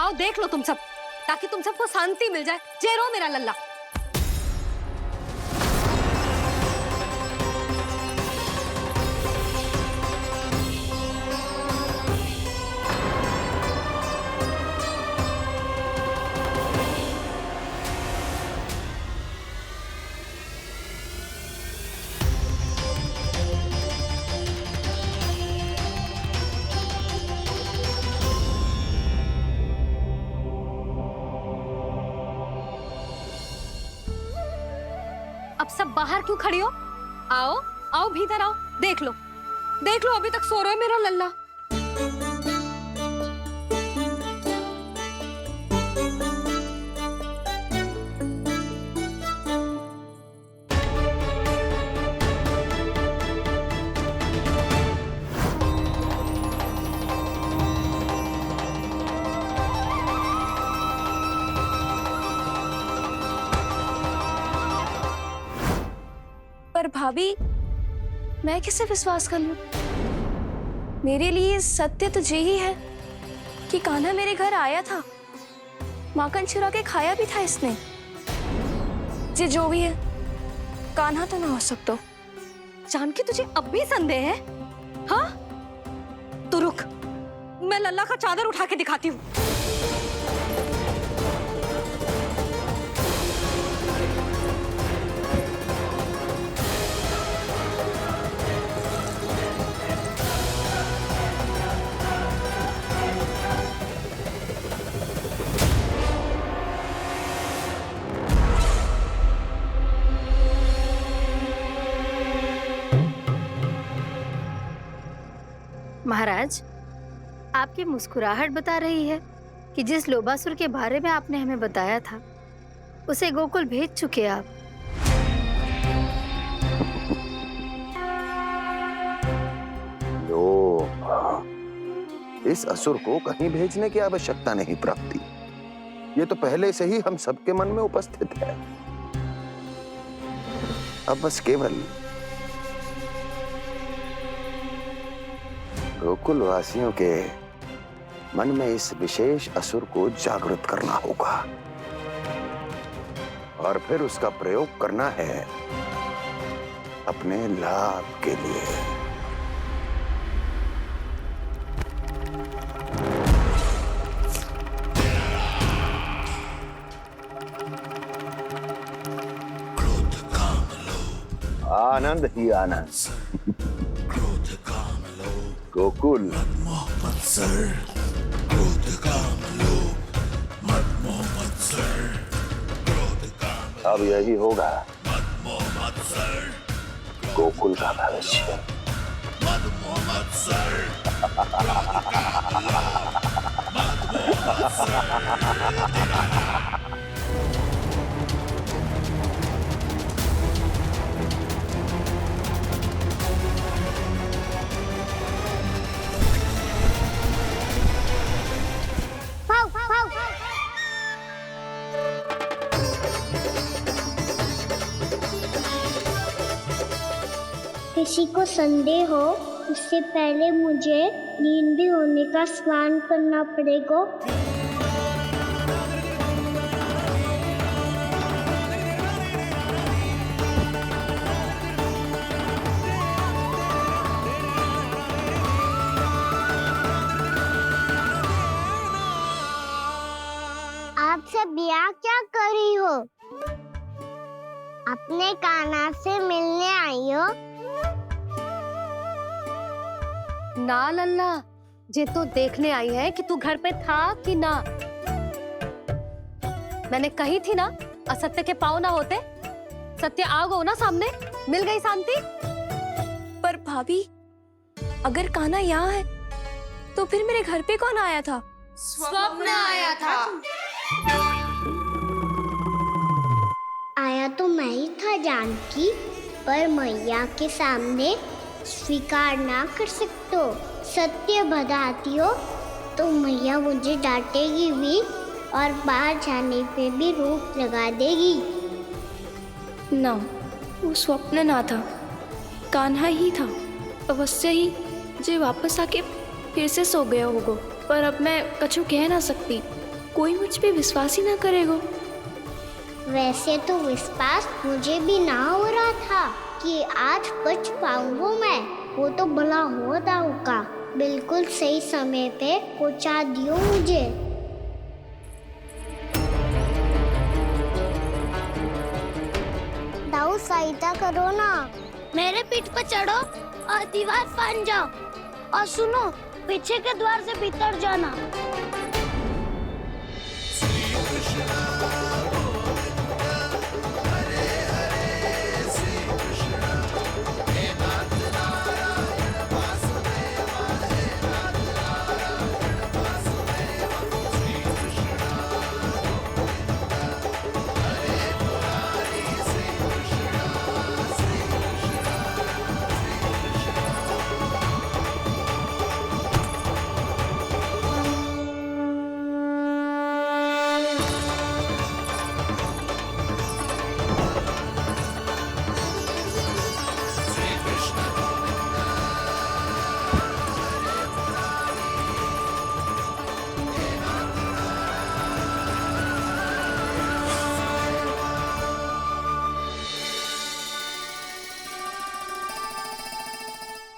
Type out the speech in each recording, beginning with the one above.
आओ देख लो तुम सब, ताकि तुम सबको शांति मिल जाए। जय रो मेरा लल्ला। अब सब बाहर क्यों खड़ी हो? आओ आओ भीतर आओ, देख लो अभी तक सो रहा है मेरा लल्ला। पर भाभी, मैं किसे विश्वास कर लूं? मेरे लिए सत्य तो यही है कि कान्हा मेरे घर आया था, माखन चुरा के खाया भी था इसने। जो भी है, कान्हा तो ना हो सकता। जानकी तुझे अब भी संदेह है? हाँ तो रुक, मैं लल्ला का चादर उठा के दिखाती हूँ। महाराज, आपकी मुस्कुराहट बता रही है कि जिस लोबासुर के बारे में आपने हमें बताया था, उसे गोकुल भेज चुके आप। लो, इस असुर को कहीं भेजने की आवश्यकता नहीं प्राप्ति। ये तो पहले से ही हम सबके मन में उपस्थित है। अब बस केवल गोकुल वासियों के मन में इस विशेष असुर को जागृत करना होगा और फिर उसका प्रयोग करना है अपने लाभ के लिए। आनंद ही आनंद। गोकुल अब यही होगा गोकुल का भविष्य। किसी को संदेह हो, उससे पहले मुझे नींद भी होने का स्नान करना पड़ेगा। आप सब यहाँ क्या कर रही हो? अपने कान्हा से मिलने आई हो? ना लल्ला, जे तो देखने आई है कि तू घर पे था कि ना। मैंने कही थी ना, असत्य के पांव ना होते। सत्य आ गो ना सामने, मिल गई शांति। पर भाभी, अगर कान्हा यहाँ है तो फिर मेरे घर पे कौन आया था? स्वप्न आया था। आया तो मैं ही था जानकी, पर मैया के सामने स्वीकार ना कर सकते हो। सत्य बताती हो तो मैया मुझे डांटेगी भी और बाहर जाने पे भी रोक लगा देगी। ना, वो स्वप्न ना था, कान्हा ही था। अवश्य ही जे वापस आके फिर से सो गया होगा। पर अब मैं कछु कह ना सकती। कोई मुझ पे विश्वास ही ना करेगा। वैसे तो विश्वास मुझे भी ना हो रहा था कि आज बच पाऊंगा मैं। वो तो भला हो दाऊ का, बिल्कुल सही समय पे पहुंचा दियो मुझे। दाऊ सहायता करो ना, मेरे पीठ पर चढ़ो और दीवार फाड़ जाओ, और सुनो पीछे के द्वार से भीतर जाना।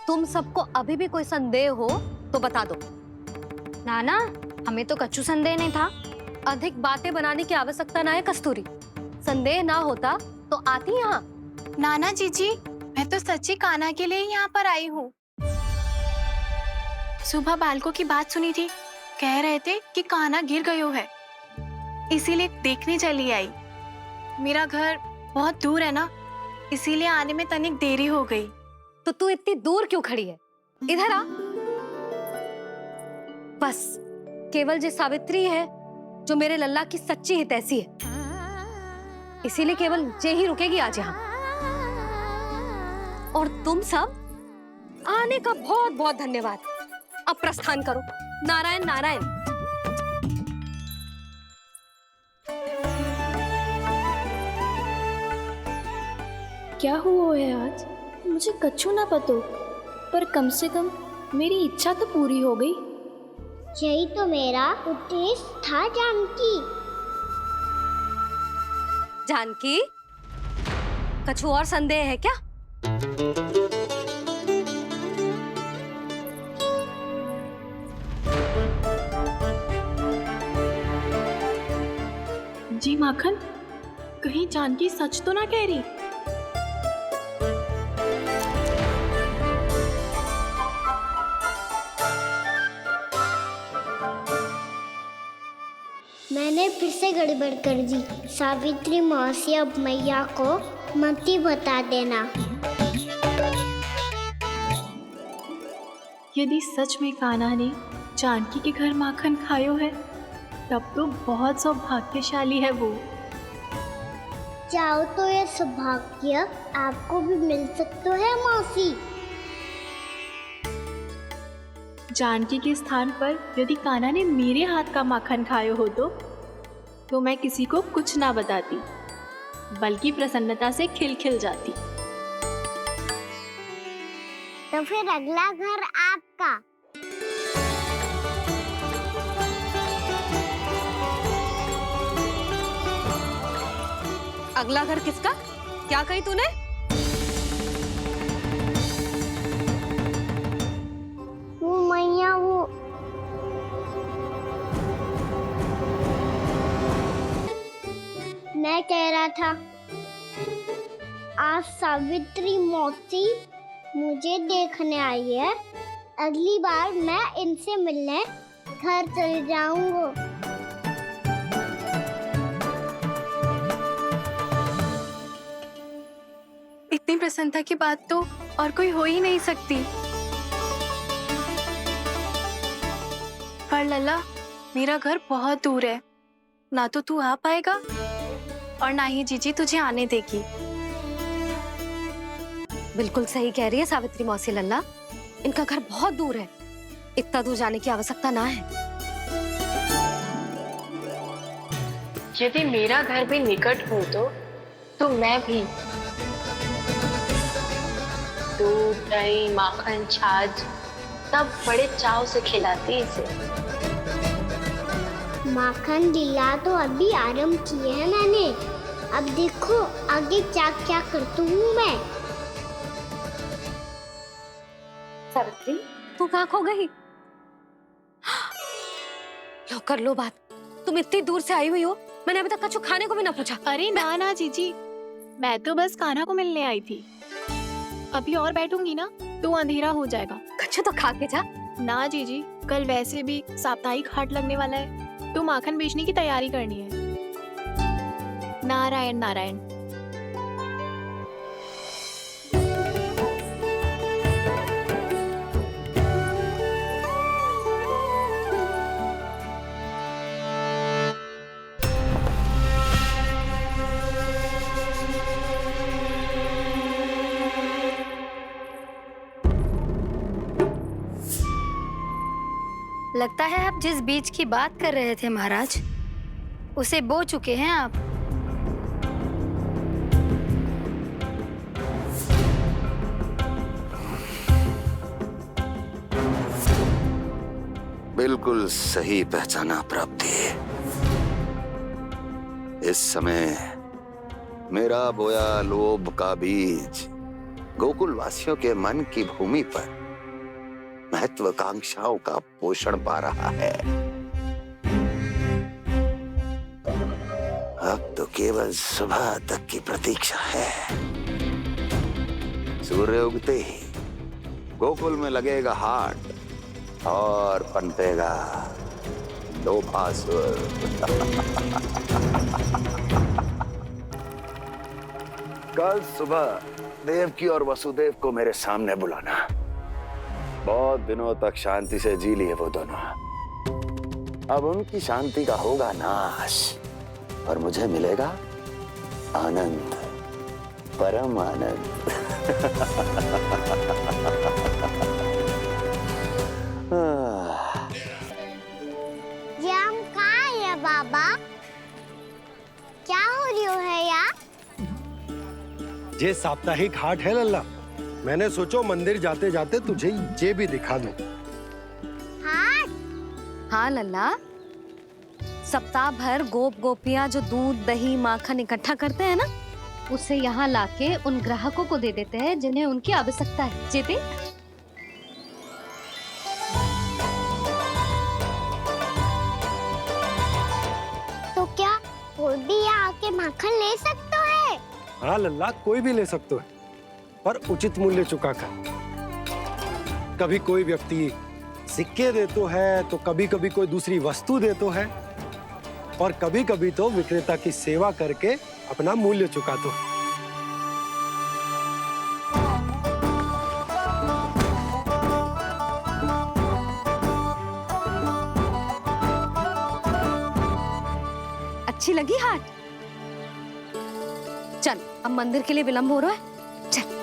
तुम सबको अभी भी कोई संदेह हो तो बता दो। नाना, हमें तो कच्चू संदेह नहीं था। अधिक बातें बनाने की आवश्यकता ना है कस्तूरी। संदेह ना होता तो आती यहाँ। नाना जीजी, मैं तो सच्ची कान्हा के लिए यहाँ पर आई हूँ। सुबह बालकों की बात सुनी थी, कह रहे थे कि कान्हा गिर गयो है, इसीलिए देखने चली आई। मेरा घर बहुत दूर है ना, इसीलिए आने में तनिक देरी हो गई। तो तू इतनी दूर क्यों खड़ी है? इधर आ। बस केवल जे सावित्री है जो मेरे लल्ला की सच्ची हितैषी है, इसीलिए केवल जे ही रुकेगी आज यहाँ। और तुम सब आने का बहुत बहुत धन्यवाद। अब प्रस्थान करो। नारायण नारायण। क्या हुआ है आज? मुझे कच्चू ना पतो, पर कम से कम मेरी इच्छा तो पूरी हो गई। यही तो मेरा उद्देश्य था जानकी। जानकी, कछु और संदेह है क्या? जी माखन, कहीं जानकी सच तो ना कह रही? मैंने फिर से गड़बड़ कर दी। सावित्री मौसी अब मैया को मत ही बता देना। यदि सच में कान्हा ने जानकी के घर माखन खायो है, तब तो बहुत सौभाग्यशाली है वो। चाहो तो ये सौभाग्य आपको भी मिल सकता है मौसी। जानकी के स्थान पर यदि कान्हा ने मेरे हाथ का माखन खायो हो तो मैं किसी को कुछ ना बताती, बल्कि प्रसन्नता से खिलखिल जाती। तो फिर अगला घर आपका। अगला घर किसका? क्या कही तूने? वो मैया, वो मैं कह रहा था, आज सावित्री मौसी मुझे देखने आई है। अगली बार मैं इनसे मिलने घर चले जाऊंगा। इतनी प्रसन्नता की बात तो और कोई हो ही नहीं सकती। पर लल्ला, मेरा घर बहुत दूर है, ना तो तू आ पाएगा और ना ही जीजी तुझे आने देगी। बिल्कुल सही कह रही है सावित्री मौसी लल्ला, इनका घर बहुत दूर है, इतना दूर जाने की आवश्यकता ना है। यदि मेरा घर भी निकट हो तो मैं भी दूध, दही, माखन, छाछ सब बड़े चाव से खिलाती इसे। माखन लीला तो अभी आरंभ की है मैंने। अब देखो आगे क्या क्या करती हूँ मैं। सावित्री, तू कहाँ खो गई? लो कर लो बात। तुम इतनी दूर से आई हुई हो, मैंने अभी तक कछु खाने को भी ना पूछा। अरे ना ना जीजी, मैं तो बस कान्हा को मिलने आई थी। अभी और बैठूंगी ना तो अंधेरा हो जाएगा। कछु तो खा के जा। ना जीजी, कल वैसे भी साप्ताहिक हाट लगने वाला है तो माखन बेचने की तैयारी करनी है। नारायण नारायण। लगता है आप जिस बीज की बात कर रहे थे महाराज, उसे बो चुके हैं आप। बिल्कुल सही पहचाना प्राप्ति। इस समय मेरा बोया लोभ का बीज गोकुल वासियों के मन की भूमि पर महत्वाकांक्षाओं का पोषण पा रहा है। अब तो केवल सुबह तक की प्रतीक्षा है। सूर्य उगते ही गोकुल में लगेगा हाट और पनपेगा लोभासुर। कल सुबह देवकी और वसुदेव को मेरे सामने बुलाना। बहुत दिनों तक शांति से जी लिए वो दोनों, अब उनकी शांति का होगा नाश और मुझे मिलेगा आनंद, परम आनंद। ये हम कहाँ है बाबा? क्या हो रही है यार? ये साप्ताहिक हाट है लल्ला। मैंने सोचो मंदिर जाते जाते तुझे ये भी दिखा दूं। हाट? हाँ लल्ला, सप्ताह भर गोप गोपियां जो दूध दही माखन इकट्ठा करते हैं ना, उसे यहाँ लाके उन ग्राहकों को दे देते हैं जिन्हें उनकी आवश्यकता है। जेते तो क्या कोई भी यहाँ आके माखन ले सकता है? हाँ लल्ला, कोई भी ले सकते है, पर उचित मूल्य चुकाकर। कभी कोई व्यक्ति सिक्के दे तो है, तो कभी कभी कोई दूसरी वस्तु दे तो है, और कभी कभी तो विक्रेता की सेवा करके अपना मूल्य चुका तो है। अच्छी लगी हाट? चल, अब मंदिर के लिए विलंब हो रहा है, चल।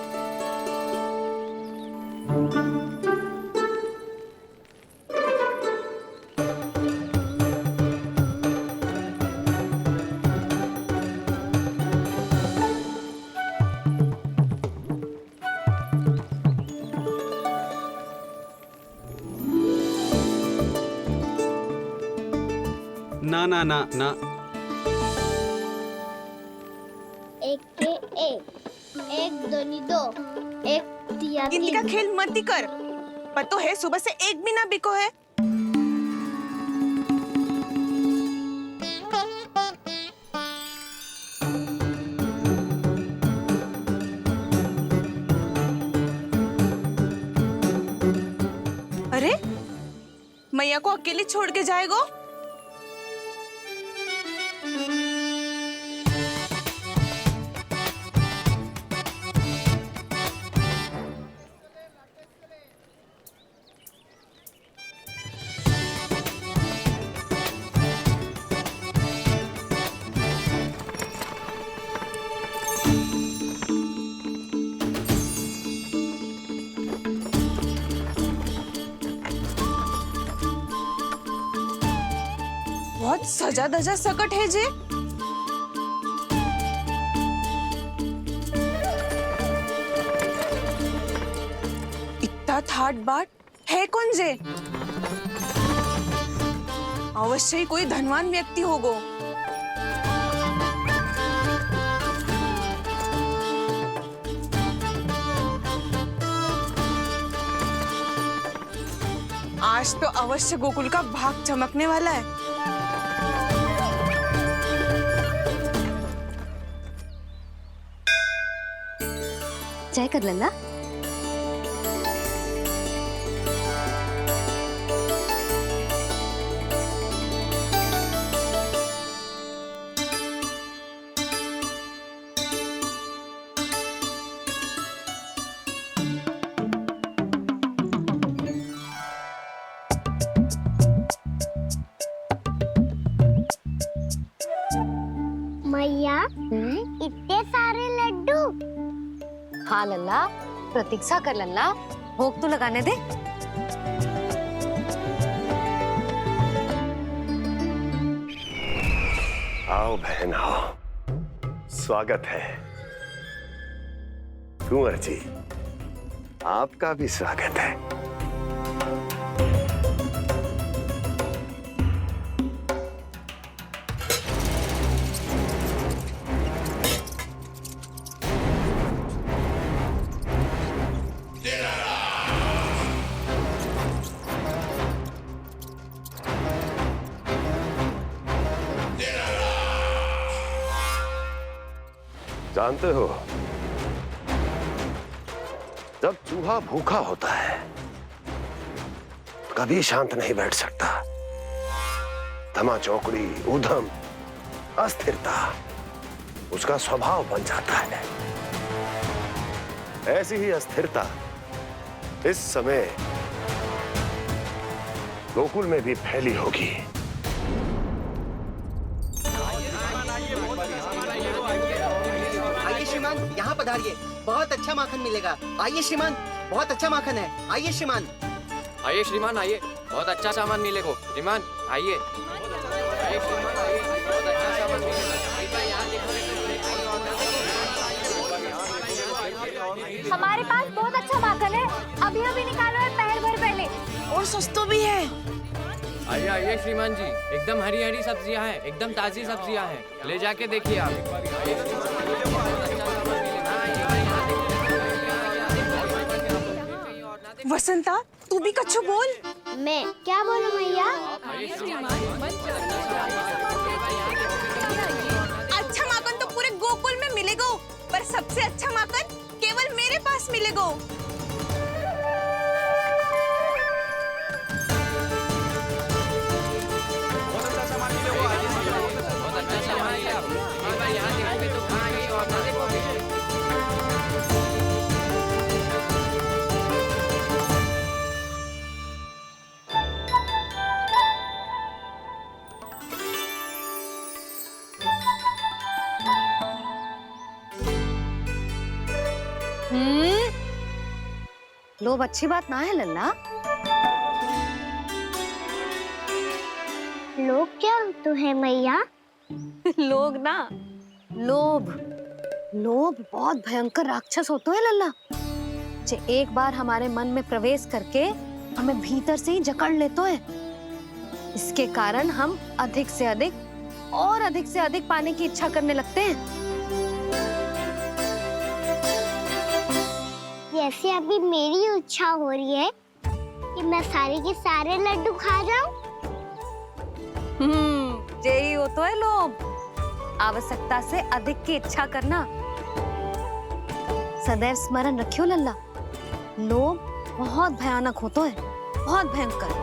ना ना ना ना, एक के एक दोनी दो, एक दिया गिनती का तीन। खेल मत ही कर। पतो है सुबह से एक भी ना बिको है। अरे मैया को अकेले छोड़ के जाएगो? बहुत सजा धजा सकट है जे। इतना थाट बाट है कौन जे? अवश्य ही कोई धनवान व्यक्ति होगो। आज तो अवश्य गोकुल का भाग चमकने वाला है। चाय कर लल्ला। मैया इतने सारे लड्डू। हाँ लल्ला, प्रतीक्षा कर लल्ला, भोग तो लगाने दे। आओ बहन आओ, स्वागत है। कुंवर जी, आपका भी स्वागत है। जानते हो, जब चूहा भूखा होता है तो कभी शांत नहीं बैठ सकता। धमा चौकड़ी, ऊधम, अस्थिरता उसका स्वभाव बन जाता है। ऐसी ही अस्थिरता इस समय गोकुल में भी फैली होगी। श्रीमान, यहाँ पधारिए, बहुत अच्छा माखन मिलेगा। आइए श्रीमान, बहुत अच्छा माखन है। आइए श्रीमान। आइए श्रीमान, आइए, बहुत अच्छा सामान मिलेगा। श्रीमान आइए, आइए श्रीमान, आइए, बहुत अच्छा सामान मिलेगा। हमारे पास बहुत अच्छा माखन है, अभी अभी निकालो है, पहर भर पहले, और सस्ता भी है। आइए आइए श्रीमान जी, एकदम हरी हरी सब्जियां हैं, एकदम ताजी सब्जियां हैं, ले जाके देखिए आप। वसंता, तू भी कच्छु बोल। मैं क्या बोलूं मैया? अच्छा माखन तो पूरे गोकुल में मिलेगा, पर सबसे अच्छा माखन केवल मेरे पास मिलेगा। लोभ अच्छी बात ना है लल्ला। लोग क्या तो है मैया? लोग ना, लोभ। लोभ बहुत भयंकर राक्षस होते हैं लल्ला, जो एक बार हमारे मन में प्रवेश करके हमें भीतर से ही जकड़ लेते हैं। इसके कारण हम अधिक से अधिक और अधिक से अधिक पाने की इच्छा करने लगते हैं। जैसे अभी मेरी इच्छा हो रही है कि मैं सारे के सारे लड्डू खा जाऊं। यही हो तो है लोभ, आवश्यकता से अधिक की इच्छा करना। सदैव स्मरण रखियो लल्ला, लोभ बहुत भयानक होता है, बहुत भयंकर।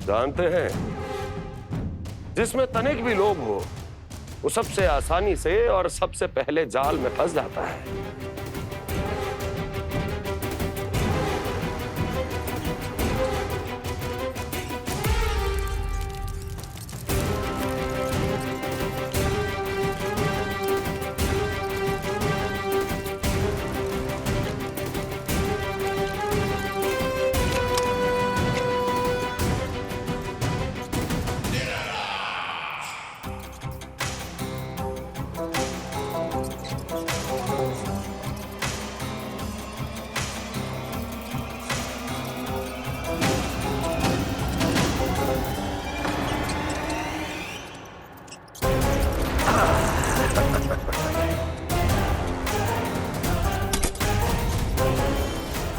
जानते हैं, जिसमें तनिक भी लोभ हो वो सबसे आसानी से और सबसे पहले जाल में फंस जाता है।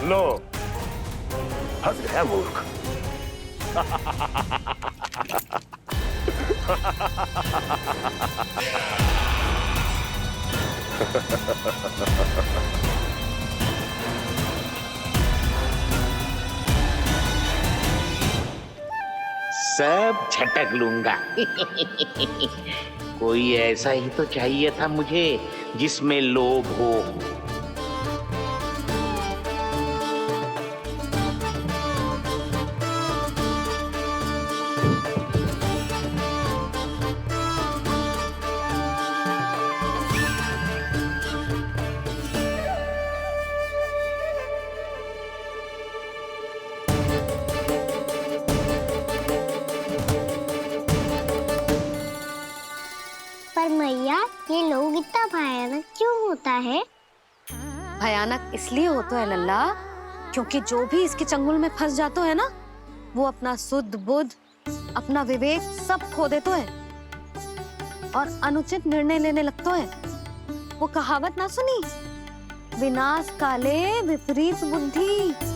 लो, हंस गया मूर्ख। सब झटक लूंगा। कोई ऐसा ही तो चाहिए था मुझे जिसमें लोभ हो। पर मैया, ये लोग इतना भयानक क्यों होता है? भयानक इसलिए होता है लल्ला, क्योंकि जो भी इसके चंगुल में फंस जातो है ना, वो अपना शुद्ध बुद्ध, अपना विवेक सब खो देतो है और अनुचित निर्णय लेने लगतो है। वो कहावत ना सुनी, विनाश काले विपरीत बुद्धि।